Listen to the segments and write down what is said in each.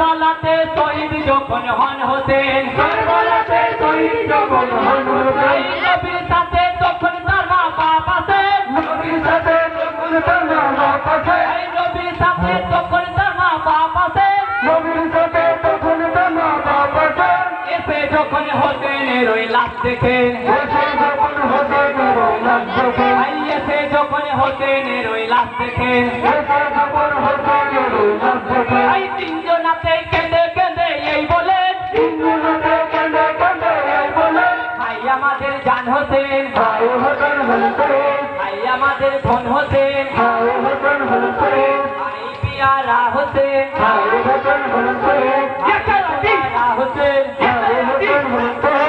কারবালাতে শহীদ যখন হন হোসেন, কারবালাতে শহীদ যখন হন হোসেন, নবীর সাথে তখন তার মা বাপ আছে, নবীর সাথে তখন তার মা বাপ আছে, নবীর সাথে তখন তার মা বাপ আছে, নবীর সাথে তখন তার মা বাপ আছে। এসে যখন হোসেনের ওই লাশ দেখে, এসে যখন হোসেনের ওই লাশ দেখে, এসে যখন হোসেনের ওই লাশ দেখে, এসে যখন হোসেনের ওই লাশ দেখে, তিনজনাতে কেঁদে কেঁদে এই বলে, তিনজনাতে কেঁদে কেঁদে এই বলে, ভাই আমাদের জান হোসেন, ভাই হোসেন হোসেন, ভাই আমাদের ধন হোসেন, ভাই হোসেন হোসেন, ভাই পিয়ারা হোসেন, ভাই হোসেন হোসেন, পিয়ারা হোসেন, ভাই হোসেন হোসেন।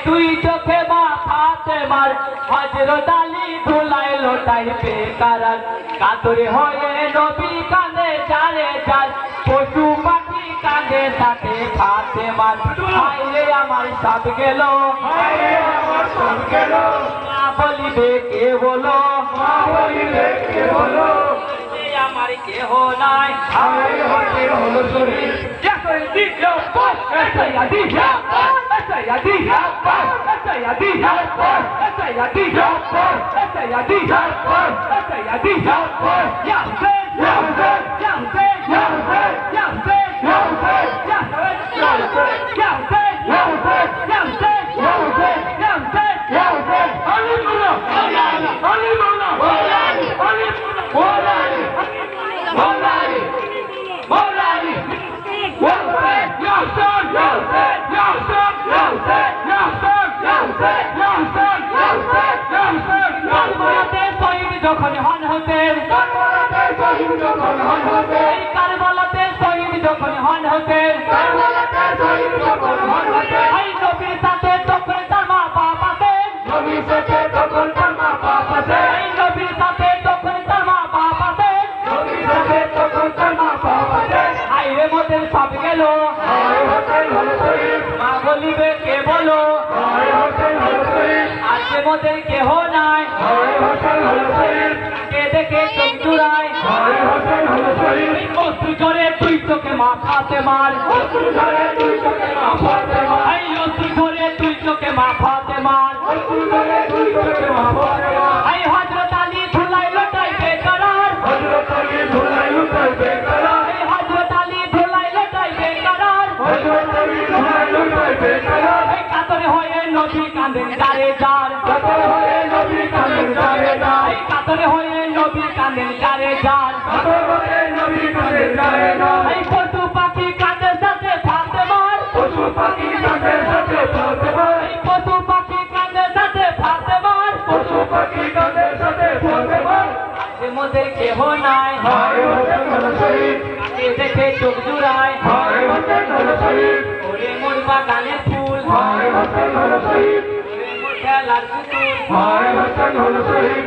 তুই চোখে মাথাতে মার, হযরত আলী ধুলায় লোটাই বেকার, কাতরে হয়ে নবী কাঁদে চারে চার, পশু পাখি কাঁদে সাথে খাতে মার, হায়রে আমার সব গেল, হায়রে আমার সব গেল, মা বলিবে কে বলো, মা বলিবে কে বলো, আমার কেহ নাই, হায় হতে হলো শরীর। যখন হন হোসেন, কারবালাতে শহীদ যখন হন হোসেন, কারবালাতে শহীদ যখন হন হোসেন, কারবালাতে শহীদ যখন হন হোসেন, নবীর সাথে তখন তার মা বাপ আছে, নবীর সাথে তখন তার মা বাপ আছে, নবীর সাথে তখন তার মা বাপ আছে, নবীর সাথে তখন তার মা বাপ আছে। হায়রে মোদের সব গেল, হায় হোসেন হলো শহীদ, মা বলিবে কে বলো, হায় হোসেন হলো শহীদ, আজকে মোদের কেহ নাই, হায় হোসেন হলো শহীদ, কে দেখে চোখ জুড়ায়, হায় হোসেন হলো শহীদ। অশ্রু ঝরে তুই চোখে মাথাতে মার, অশ্রু ঝরে দুই চোখে মাথাতে মার, অশ্রু ঝরে তুই চোখে মাথাতে মার, অশ্রু ঝরে দুই চোখে মাথাতে মার, হযরত আলী ধুলাই লোটাই বেকার, হযরত আলী ধুলাই লুটাই বেকার, হযরত আলী ধুলাই লোটাই বেকার, হযরত আলী ধুলাই লুটাই বেকার, কাতরে হয়ে নবী কাঁদেন যারে যার, কাতর হয়ে নবী কাঁদেন যারে যার, কাতরে হয়ে নবী কাঁদেন যারে যার, কাতর হয়ে নবী কাঁদেন যারে যার, পশু পাখি কাঁদে সাথে ফাতে মার, পশু পাখি কাঁদের সাথে ফাতে মার, পশু পাখি কাঁদে সাথে ফাতে মার, পশু পাখি কাঁদের সাথে ফাতে মার। মোদের কেহ নাই, হায় হোসেন হলো শহীদ, কাকে দেখে চোখ জুড়ায়, হায় হোসেন হলো শহীদ, ওরে মোর বাগানের ফুল, হায় হোসেন হলো শহীদ, ওরে মোর খেলার পুতুল, হায় হোসেন হলো শহীদ।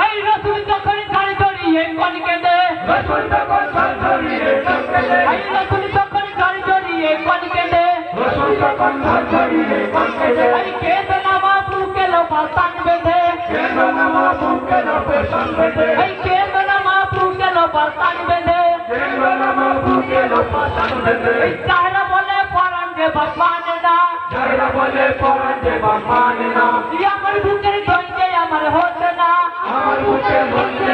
এই রসুল যখন গাড়ি ধরিয়ে কোন কেঁদে, রসুল তখন ঘর ধরিয়ে কোন কেঁদে, এই রসুল যখন গাড়ি ধরিয়ে কোন কেঁদে, রসুল তখন ঘর ধরিয়ে কোন কেঁদে, এই কেঁদে নামা বুকে লোপাতান বেঁধে, কেঁদো না মা বুকে লোপেশন বেঁধে, এই কেঁদে নামা বুকে লোপাতান বেঁধে, কেঁদো না মা বুকে লোপেশন বেঁধে, এই চাহরা বলে পরাণ যে ভগবান না, যারা বলে পরাণ যে বাপ মানে না, আমার বুকের ধৈর্য আমার হচ্ছে না, আমার বুকে বলতে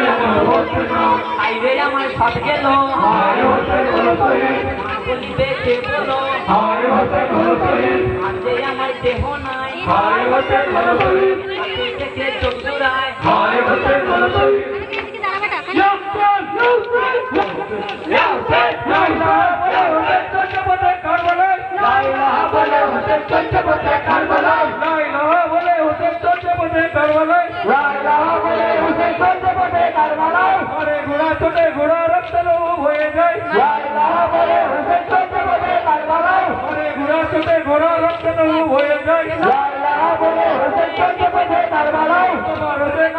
হচ্ছে না আইরে আমার সব গেল হায় হোসেন হলো শহীদ বলিবে কে বলো হায় হোসেন হলো শহীদ আজে আমার দেহ নাই হায় হোসেন হলো শহীদ হাতে থেকে চোখ জোড়ায় হায় হোসেন হলো শহীদ ইয়াসিন ইয়াসিন ইয়াসিন চন্দ্রপথে কারবালায় লা ইলাহা বলে হোসেন চন্দ্রপথে কারবালায় লা ইলাহা বলে হোসেন চন্দ্রপথে কারবালায় লা ইলাহা বলে হোসেন চন্দ্রপথে কারবালায় ঘরে ঘোড়া ছোটে ঘোড়া রক্ত লোভ হয়ে যায় লা ইলাহা বলে হোসেন চন্দ্রপথে কারবালায় ঘরে ঘোড়া ছোটে ঘোড়া রক্ত লোভ হয়ে যায় লা ইলাহা বলে হোসেন চন্দ্রপথে কারবালায়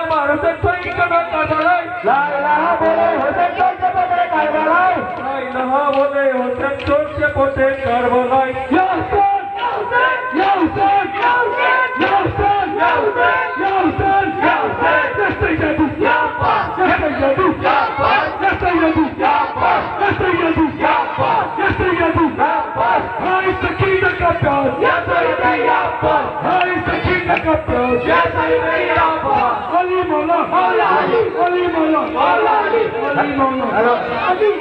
আমার হোসেন সৈনিক কারবালায় লা ইলাহা বলে হোসেন চন্দ্রপথে কারবালায় লা ইলাহা বলে Hossain চন্দ্রপথে কারবালায় Yasin Yasin Yasin Yasin Yasin ইয়াপাস ইয়াপাস ইয়াপাস yapas hay sakina kaptas ya sayyidi yapas hay sakina kaptas ya sayyidi yapas ali mola ali ali mola ali ali mola ali